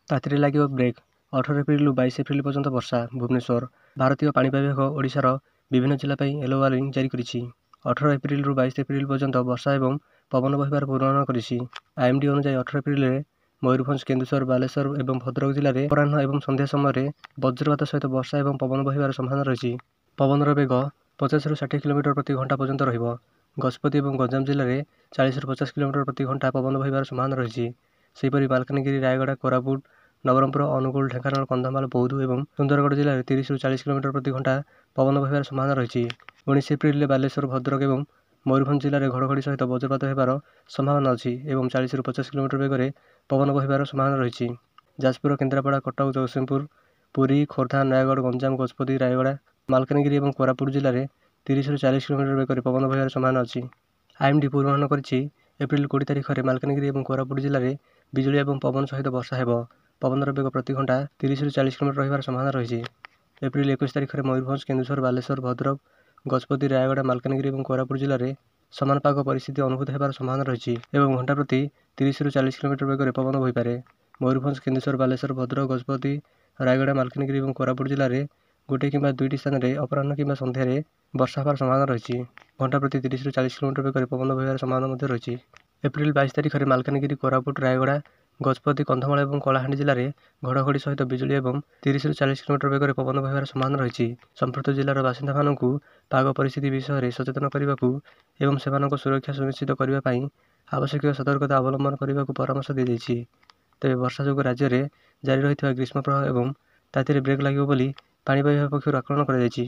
ତାତିରେ ଲାଗିବ ବ୍ରେକ୍। 18 ଏପ୍ରିଲରୁ 22 ଏପ୍ରିଲ ପର୍ଯ୍ୟନ୍ତ ବର୍ଷା। ଭୁବନେଶ୍ୱର। ଭାରତୀୟ ପାଣିପାଗ ବିଭାଗ ଓଡ଼ିଶାର ବିଭିନ୍ନ ଜିଲ୍ଲା ପାଇଁ ୟେଲୋ ୱାର୍ଣ୍ଣିଂ ଜାରି କରିଛି। 18 ଏପ୍ରିଲରୁ 22 ଏପ୍ରିଲ ପର୍ଯ୍ୟନ୍ତ ବର୍ଷା ଏବଂ ପବନ ବହିବାର ପୂର୍ବାନୁମାନ କରିଛି। ଆଇଏମ୍ଡି ଅନୁଯାୟୀ 18 ଏପ୍ରିଲରେ ମୟୂରଭଞ୍ଜ, କେନ୍ଦୁଝର, ବାଲେଶ୍ୱର ଏବଂ ଭଦ୍ରକ ଜିଲ୍ଲାରେ ଅପରାହ୍ନ ଏବଂ ସନ୍ଧ୍ୟା ସମୟରେ ବଜ୍ରପାତ ସହିତ ବର୍ଷା ଏବଂ ପବନ ବହିବାର ସମ୍ଭାବନା ରହିଛି। ପବନର ବେଗ 50ରୁ 60 କିଲୋମିଟର ପ୍ରତି ଘଣ୍ଟା ପର୍ଯ୍ୟନ୍ତ ରହିବ। ଗଜପତି ଏବଂ ଗଞ୍ଜାମ ଜିଲ୍ଲାରେ 40ରୁ 50 କିଲୋମିଟର ପ୍ରତି ଘଣ୍ଟା ପବନ ବହିବାର ସମ୍ଭାବନା ରହିଛି। ସେହିପରି ମାଲକାନଗିରି, ରାୟଗଡ଼ା, କୋରାପୁଟ, ନବରଙ୍ଗପୁର, ଅନୁଗୁଳ, ଢେଙ୍କାନାଳ, କନ୍ଧମାଳ, ବୌଦ୍ଧ ଏବଂ ସୁନ୍ଦରଗଡ଼ ଜିଲ୍ଲାରେ 30ରୁ 40 କିଲୋମିଟର ପ୍ରତି ଘଣ୍ଟା ପବନ ବହିବାର ସମ୍ଭାବନା ରହିଛି। 19 ଏପ୍ରିଲରେ ବାଲେଶ୍ୱର, ଭଦ୍ରକ ଏବଂ ମୟୂରଭଞ୍ଜ ଜିଲ୍ଲାରେ ଘଡ଼ଘଡ଼ି ସହିତ ବଜ୍ରପାତ ହେବାର ସମ୍ଭାବନା ଅଛି ଏବଂ 40ରୁ 50 କିଲୋମିଟର ବେଗରେ ପବନ ବହିବାର ସମ୍ଭାବନା ରହିଛି। ଯାଜପୁର, କେନ୍ଦ୍ରାପଡ଼ା, କଟକ, ଜଗତସିଂହପୁର, ପୁରୀ, ଖୋର୍ଦ୍ଧା, ନୟାଗଡ଼, ଗଞ୍ଜାମ, ଗଜପତି, ରାୟଗଡ଼ା, ମାଲକାନଗିରି ଏବଂ କୋରାପୁଟ ଜିଲ୍ଲାରେ 30ରୁ 40 କିଲୋମିଟର ବେଗରେ ପବନ ବହିବାର ସମ୍ଭାବନା ଅଛି। ଆଇଏମ୍ଡି ପୂର୍ବାନୁମାନ କରିଛି ଏପ୍ରିଲ 20 ତାରିଖରେ ମାଲକାନଗିରି ଏବଂ କୋରାପୁଟ ଜିଲ୍ଲାରେ ବିଜୁଳି ଏବଂ ପବନ ସହିତ ବର୍ଷା ହେବ। ପବନର ବେଗ ପ୍ରତି ଘଣ୍ଟା 30ରୁ 40 କିଲୋମିଟର ରହିବାର ସମ୍ଭାବନା ରହିଛି। ଏପ୍ରିଲ 21 ତାରିଖରେ ମୟୂରଭଞ୍ଜ, କେନ୍ଦୁଝର, ବାଲେଶ୍ୱର, ଭଦ୍ରକ, ଗଜପତି, ରାୟଗଡ଼ା, ମାଲକାନଗିରି ଏବଂ କୋରାପୁଟ ଜିଲ୍ଲାରେ ସମାନ ପାଗ ପରିସ୍ଥିତି ଅନୁଭୂତ ହେବାର ସମ୍ଭାବନା ରହିଛି ଏବଂ ଘଣ୍ଟା ପ୍ରତି 30ରୁ 40 କିଲୋମିଟର ବେଗରେ ପବନ ବହିପାରେ। ମୟୂରଭଞ୍ଜ, କେନ୍ଦୁଝର, ବାଲେଶ୍ୱର, ଭଦ୍ରକ, ଗଜପତି, ରାୟଗଡ଼ା, ମାଲକାନଗିରି ଏବଂ କୋରାପୁଟ ଜିଲ୍ଲାରେ ଗୋଟିଏ କିମ୍ବା ଦୁଇଟି ସ୍ଥାନରେ ଅପରାହ୍ନ କିମ୍ବା ସନ୍ଧ୍ୟାରେ ବର୍ଷା ହେବାର ସମ୍ଭାବନା ରହିଛି। ଘଣ୍ଟା ପ୍ରତି 30ରୁ 40 କିଲୋମିଟର ବେଗରେ ପବନ ବହିବାର ସମ୍ଭାବନା ମଧ୍ୟ ରହିଛି। ଏପ୍ରିଲ 22 ତାରିଖରେ ମାଲକାନଗିରି, କୋରାପୁଟ, ରାୟଗଡ଼ା, ଗଜପତି, କନ୍ଧମାଳ ଏବଂ କଳାହାଣ୍ଡି ଜିଲ୍ଲାରେ ଘଡ଼ଘଡ଼ି ସହିତ ବିଜୁଳି ଏବଂ 30ରୁ 40 କିଲୋମିଟର ବେଗରେ ପବନ ବହିବାର ସମ୍ଭାବନା ରହିଛି। ସମ୍ପୃକ୍ତ ଜିଲ୍ଲାର ବାସିନ୍ଦାମାନଙ୍କୁ ପାଗ ପରିସ୍ଥିତି ବିଷୟରେ ସଚେତନ କରିବାକୁ ଏବଂ ସେମାନଙ୍କ ସୁରକ୍ଷା ସୁନିଶ୍ଚିତ କରିବା ପାଇଁ ଆବଶ୍ୟକୀୟ ସତର୍କତା ଅବଲମ୍ବନ କରିବାକୁ ପରାମର୍ଶ ଦିଆଯାଇଛି। ତେବେ ବର୍ଷା ଯୋଗୁଁ ରାଜ୍ୟରେ ଜାରି ରହିଥିବା ଗ୍ରୀଷ୍ମ ପ୍ରବାହ ଏବଂ ତାତିରେ ବ୍ରେକ୍ ଲାଗିବ ବୋଲି ପାଣିପାଗ ବିଭାଗ ପକ୍ଷରୁ ଆକଳନ କରାଯାଇଛି।